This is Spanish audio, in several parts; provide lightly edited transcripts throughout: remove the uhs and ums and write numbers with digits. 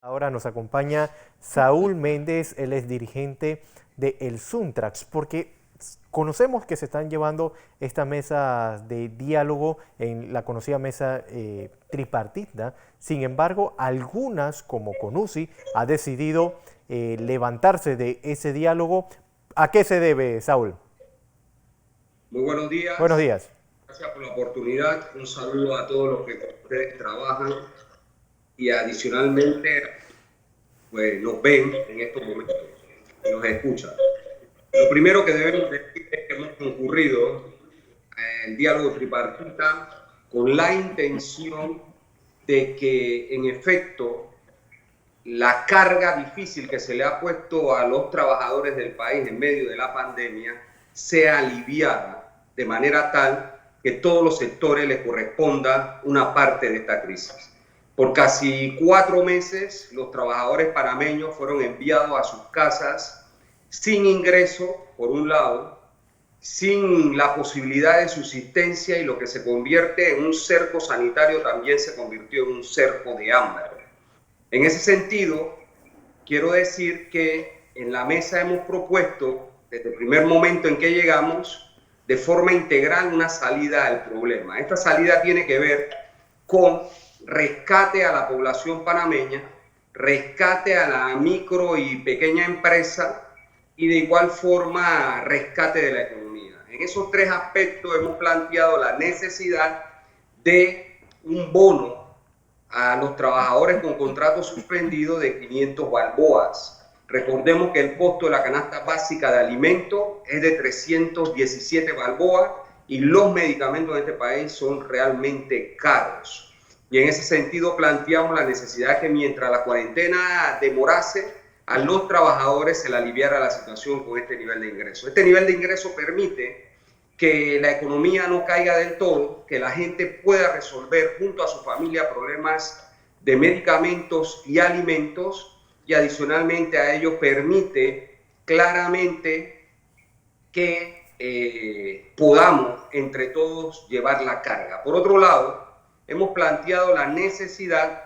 Ahora nos acompaña Saúl Méndez, él es dirigente de El Suntrax, porque conocemos que se están llevando estas mesas de diálogo en la conocida mesa tripartita. Sin embargo, algunas, como CONUSI, ha decidido levantarse de ese diálogo. ¿A qué se debe, Saúl? Muy buenos Buenos días, días. gracias por la oportunidad. Un saludo a todos los que con ustedes trabajan y adicionalmente pues, nos ven en estos momentos y nos escuchan. Lo primero que debemos decir es que hemos concurrido al diálogo tripartita con la intención de que en efecto la carga difícil que se le ha puesto a los trabajadores del país en medio de la pandemia sea aliviada de manera tal que todos los sectores les corresponda una parte de esta crisis. Por casi 4 meses, los trabajadores panameños fueron enviados a sus casas sin ingreso, por un lado, sin la posibilidad de subsistencia, y lo que se convierte en un cerco sanitario también se convirtió en un cerco de hambre. En ese sentido, quiero decir que en la mesa hemos propuesto, desde el primer momento en que llegamos, de forma integral una salida al problema. Esta salida tiene que ver con rescate a la población panameña, rescate a la micro y pequeña empresa y de igual forma rescate de la economía. En esos 3 aspectos hemos planteado la necesidad de un bono a los trabajadores con contrato suspendido de 500 balboas. Recordemos que el costo de la canasta básica de alimentos es de 317 balboas y los medicamentos en este país son realmente caros. Y en ese sentido planteamos la necesidad de que mientras la cuarentena demorase, a los trabajadores se le aliviara la situación con este nivel de ingreso. Este nivel de ingreso permite que la economía no caiga del todo, que la gente pueda resolver junto a su familia problemas de medicamentos y alimentos, y adicionalmente a ello permite claramente que podamos entre todos llevar la carga. Por otro lado, hemos planteado la necesidad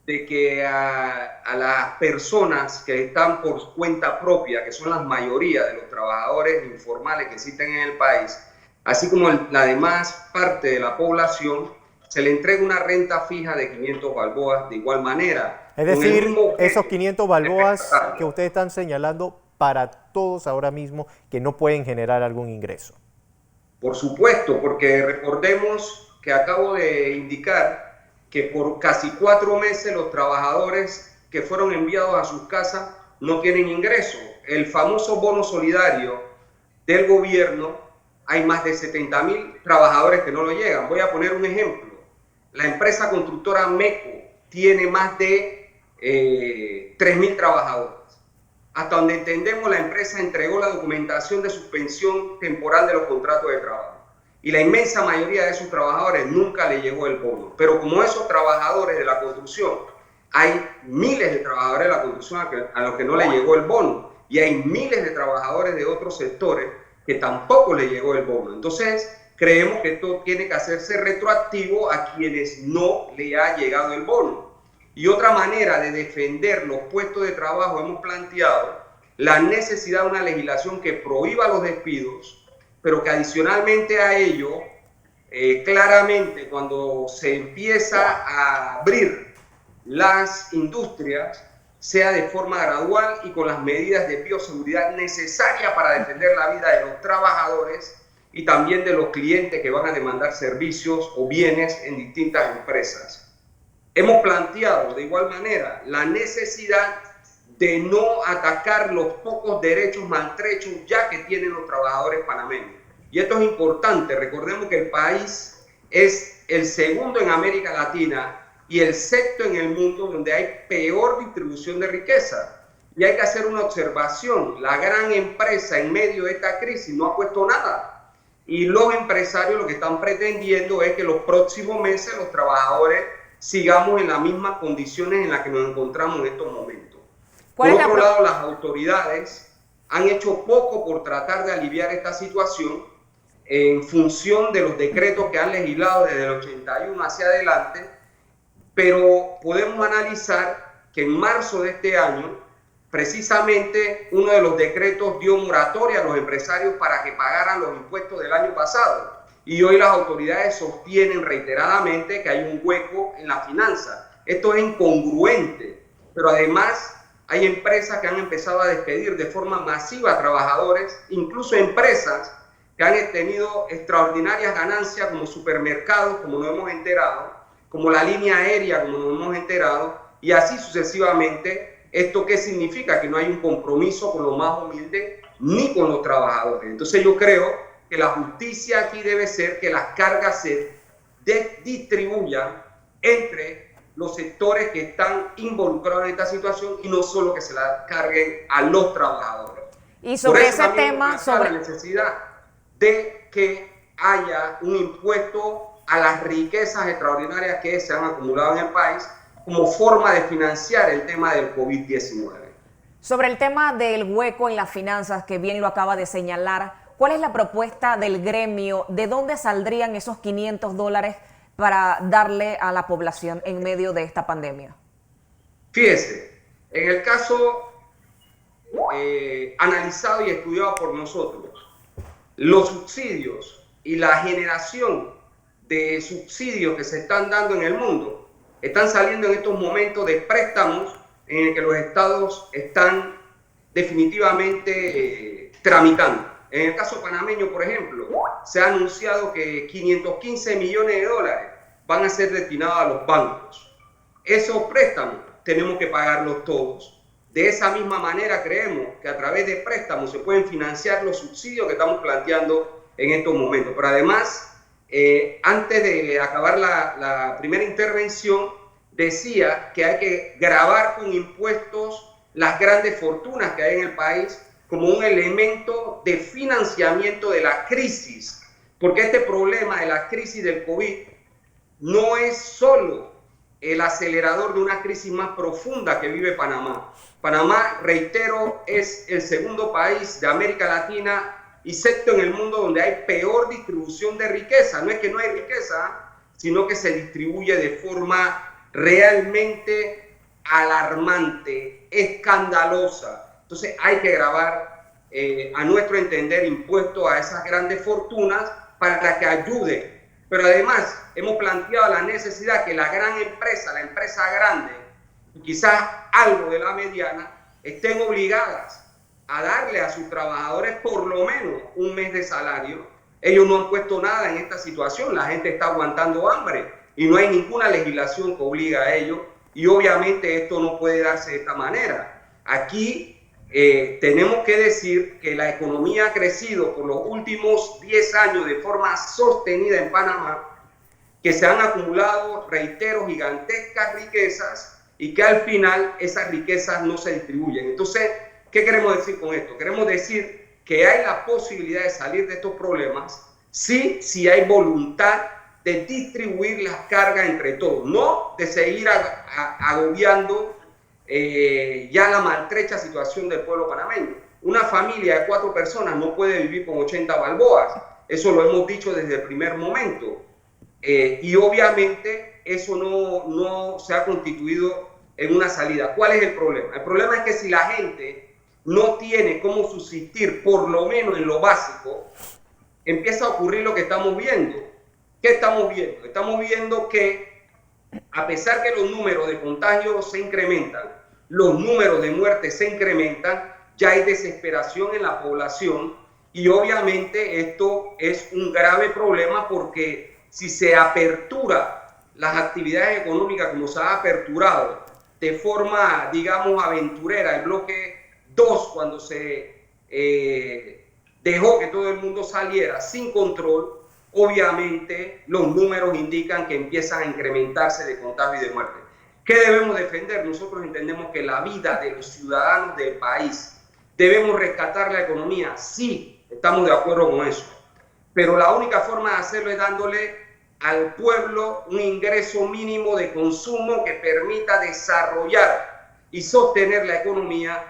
de que a las personas que están por cuenta propia, que son la mayoría de los trabajadores informales que existen en el país, así como la demás parte de la población, se le entrega una renta fija de 500 balboas de igual manera, Es con el decir, mismo esos objeto 500 de balboas que rescatarlo. ustedes están señalando para todos ahora mismo que no pueden generar algún ingreso. Por supuesto, porque recordemos que acabo de indicar que por casi 4 meses los trabajadores que fueron enviados a sus casas no tienen ingreso. El famoso bono solidario del gobierno, hay más de 70.000 trabajadores que no lo llegan. Voy a poner un ejemplo. La empresa constructora MECO tiene más de 3.000 trabajadores. Hasta donde entendemos, la empresa entregó la documentación de suspensión temporal de los contratos de trabajo. Y la inmensa mayoría de esos trabajadores nunca le llegó el bono. Pero como esos trabajadores de la construcción, hay miles de trabajadores de la construcción a los que no le llegó el bono. Y hay miles de trabajadores de otros sectores que tampoco le llegó el bono. Entonces, creemos que esto tiene que hacerse retroactivo a quienes no le ha llegado el bono. Y otra manera de defender los puestos de trabajo, hemos planteado la necesidad de una legislación que prohíba los despidos, pero que adicionalmente a ello, claramente cuando se empieza a abrir las industrias, sea de forma gradual y con las medidas de bioseguridad necesarias para defender la vida de los trabajadores y también de los clientes que van a demandar servicios o bienes en distintas empresas. Hemos planteado de igual manera la necesidad de no atacar los pocos derechos maltrechos ya que tienen los trabajadores panameños. Y esto es importante, recordemos que el país es el segundo en América Latina y el sexto en el mundo donde hay peor distribución de riqueza. Y hay que hacer una observación, la gran empresa en medio de esta crisis no ha puesto nada. Y los empresarios lo que están pretendiendo es que los próximos meses los trabajadores sigamos en las mismas condiciones en las que nos encontramos en estos momentos. Por otro lado, las autoridades han hecho poco por tratar de aliviar esta situación en función de los decretos que han legislado desde el 81 hacia adelante, pero podemos analizar que en marzo de este año, precisamente uno de los decretos dio moratoria a los empresarios para que pagaran los impuestos del año pasado. Y hoy las autoridades sostienen reiteradamente que hay un hueco en la finanza. Esto es incongruente, pero además hay empresas que han empezado a despedir de forma masiva a trabajadores, incluso empresas que han tenido extraordinarias ganancias como supermercados, como nos hemos enterado, como la línea aérea, como nos hemos enterado, y así sucesivamente. ¿Esto qué significa? Que no hay un compromiso con los más humildes ni con los trabajadores. Entonces yo creo que la justicia aquí debe ser que las cargas se distribuyan entre los sectores que están involucrados en esta situación y no solo que se la carguen a los trabajadores. Y sobre Por eso ese tema, la necesidad de que haya un impuesto a las riquezas extraordinarias que se han acumulado en el país como forma de financiar el tema del COVID-19. Sobre el tema del hueco en las finanzas, que bien lo acaba de señalar, ¿cuál es la propuesta del gremio? ¿De dónde saldrían esos $500 para darle a la población en medio de esta pandemia? Fíjese, en el caso analizado y estudiado por nosotros, los subsidios y la generación de subsidios que se están dando en el mundo están saliendo en estos momentos de préstamos en el que los estados están definitivamente tramitando. En el caso panameño, por ejemplo, se ha anunciado que 515 millones de dólares van a ser destinados a los bancos. Esos préstamos tenemos que pagarlos todos. De esa misma manera creemos que a través de préstamos se pueden financiar los subsidios que estamos planteando en estos momentos. Pero además, antes de acabar la primera intervención, decía que hay que gravar con impuestos las grandes fortunas que hay en el país como un elemento de financiamiento de la crisis, porque este problema de la crisis del COVID no es solo el acelerador de una crisis más profunda que vive Panamá. Panamá, reitero, es el segundo país de América Latina y sexto en el mundo donde hay peor distribución de riqueza. No es que no hay riqueza, sino que se distribuye de forma realmente alarmante, escandalosa. Entonces hay que gravar, a nuestro entender, impuestos a esas grandes fortunas para que ayuden. Pero además hemos planteado la necesidad que la gran empresa, la empresa grande, y quizás algo de la mediana, estén obligadas a darle a sus trabajadores por lo menos un mes de salario. Ellos no han puesto nada en esta situación, la gente está aguantando hambre y no hay ninguna legislación que obliga a ello, y obviamente esto no puede darse de esta manera. Aquí tenemos que decir que la economía ha crecido por los últimos 10 años de forma sostenida en Panamá, que se han acumulado, reitero, gigantescas riquezas y que al final esas riquezas no se distribuyen. Entonces, ¿qué queremos decir con esto? Queremos decir que hay la posibilidad de salir de estos problemas si hay voluntad de distribuir las cargas entre todos, no de seguir agobiando ya la maltrecha situación del pueblo panameño. Una familia de 4 personas no puede vivir con 80 balboas, eso lo hemos dicho desde el primer momento, y obviamente eso no se ha constituido en una salida. ¿Cuál es el problema? El problema es que si la gente no tiene cómo subsistir, por lo menos en lo básico, empieza a ocurrir lo que estamos viendo. ¿Qué estamos viendo? Estamos viendo que a pesar que los números de contagios se incrementan, los números de muertes se incrementan, ya hay desesperación en la población y obviamente esto es un grave problema porque si se apertura las actividades económicas como se ha aperturado de forma, digamos, aventurera, el bloque 2, cuando se dejó que todo el mundo saliera sin control, obviamente los números indican que empiezan a incrementarse de contagio y de muerte. ¿Qué debemos defender? Nosotros entendemos que la vida de los ciudadanos del país, debemos rescatar la economía, sí, estamos de acuerdo con eso, pero la única forma de hacerlo es dándole al pueblo un ingreso mínimo de consumo que permita desarrollar y sostener la economía,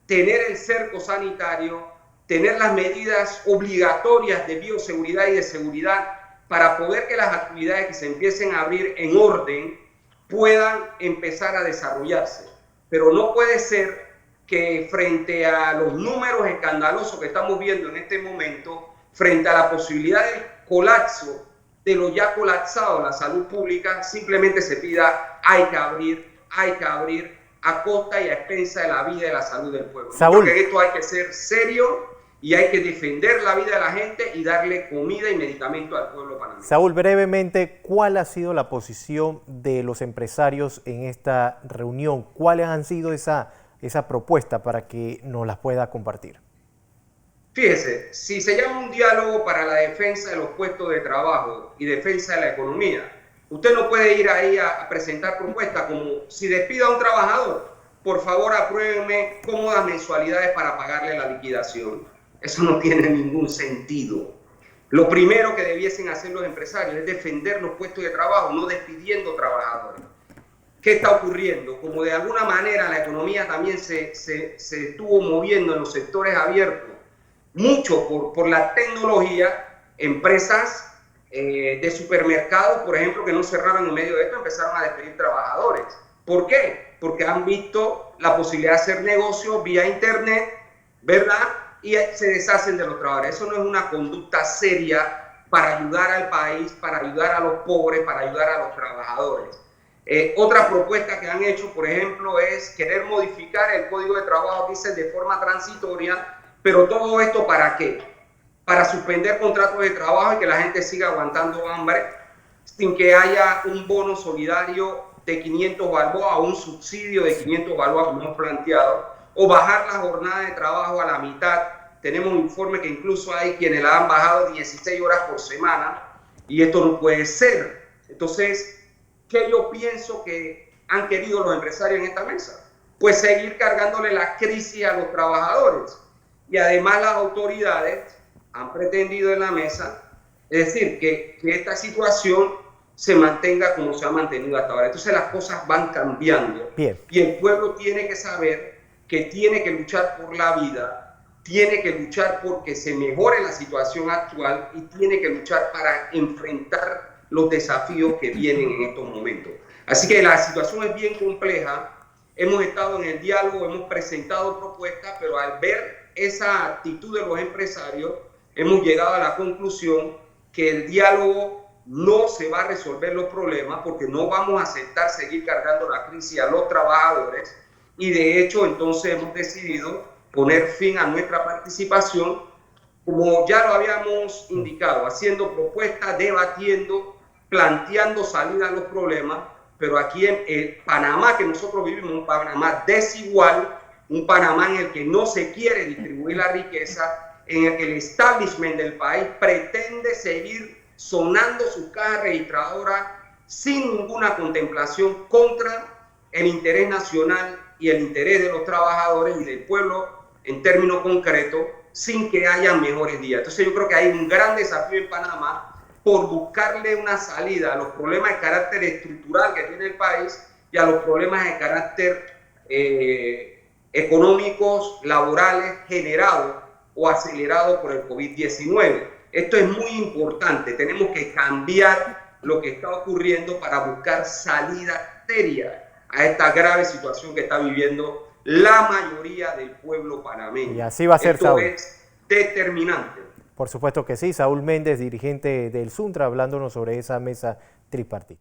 tener el cerco sanitario, tener las medidas obligatorias de bioseguridad y de seguridad para poder que las actividades que se empiecen a abrir en orden puedan empezar a desarrollarse. pero no puede ser que frente a los números escandalosos que estamos viendo en este momento, frente a la posibilidad del colapso de lo ya colapsado, la salud pública, simplemente se pida hay que abrir a costa y a expensa de la vida y de la salud del pueblo. Saúl. Yo creo que esto hay que ser serio y hay que defender la vida de la gente y darle comida y medicamento al pueblo panameño. Saúl, brevemente, ¿cuál ha sido la posición de los empresarios en esta reunión? ¿Cuáles han sido esa propuesta para que nos las pueda compartir? Fíjese, si se llama un diálogo para la defensa de los puestos de trabajo y defensa de la economía, usted no puede ir ahí a presentar propuestas como si despida a un trabajador, por favor apruébenme cómodas mensualidades para pagarle la liquidación. Eso no tiene ningún sentido. Lo primero que debiesen hacer los empresarios es defender los puestos de trabajo, no despidiendo trabajadores. ¿Qué está ocurriendo? Como de alguna manera la economía también se estuvo moviendo en los sectores abiertos, mucho por la tecnología, empresas de supermercados, por ejemplo, que no cerraron en medio de esto, empezaron a despedir trabajadores. ¿Por qué? Porque han visto la posibilidad de hacer negocios vía internet, ¿verdad? Y se deshacen de los trabajadores. Eso no es una conducta seria para ayudar al país, para ayudar a los pobres, para ayudar a los trabajadores. Otra propuesta que han hecho, por ejemplo, es querer modificar el Código de Trabajo, dice, de forma transitoria, pero todo esto ¿para qué? Para suspender contratos de trabajo y que la gente siga aguantando hambre sin que haya un bono solidario de 500 balboas o un subsidio de 500 balboas como hemos planteado, o bajar la jornada de trabajo a la mitad. Tenemos un informe que incluso hay quienes la han bajado 16 horas por semana y esto no puede ser. Entonces, ¿qué yo pienso que han querido los empresarios en esta mesa? Pues seguir cargándole la crisis a los trabajadores. Y además las autoridades han pretendido en la mesa, es decir, que esta situación se mantenga como se ha mantenido hasta ahora. Entonces las cosas van cambiando. Bien. Y el pueblo tiene que saber que tiene que luchar por la vida, tiene que luchar porque se mejore la situación actual y tiene que luchar para enfrentar los desafíos que vienen en estos momentos. Así que la situación es bien compleja. Hemos estado en el diálogo, hemos presentado propuestas, pero al ver esa actitud de los empresarios, hemos llegado a la conclusión que el diálogo no se va a resolver los problemas porque no vamos a aceptar seguir cargando la crisis a los trabajadores y de hecho entonces hemos decidido poner fin a nuestra participación, como ya lo habíamos indicado, haciendo propuestas, debatiendo, planteando salida a los problemas, pero aquí en el Panamá que nosotros vivimos, un Panamá desigual, un Panamá en el que no se quiere distribuir la riqueza, en el que el establishment del país pretende seguir sonando su caja registradora sin ninguna contemplación contra el interés nacional y el interés de los trabajadores y del pueblo en términos concretos, sin que haya mejores días. Entonces yo creo que hay un gran desafío en Panamá por buscarle una salida a los problemas de carácter estructural que tiene el país y a los problemas de carácter económicos, laborales, generados o acelerados por el COVID-19. Esto es muy importante, tenemos que cambiar lo que está ocurriendo para buscar salida seria a esta grave situación que está viviendo la mayoría del pueblo panameño. Y así va a ser, Esto Saúl. es determinante. Por supuesto que sí. Saúl Méndez, dirigente del Suntra, hablándonos sobre esa mesa tripartita.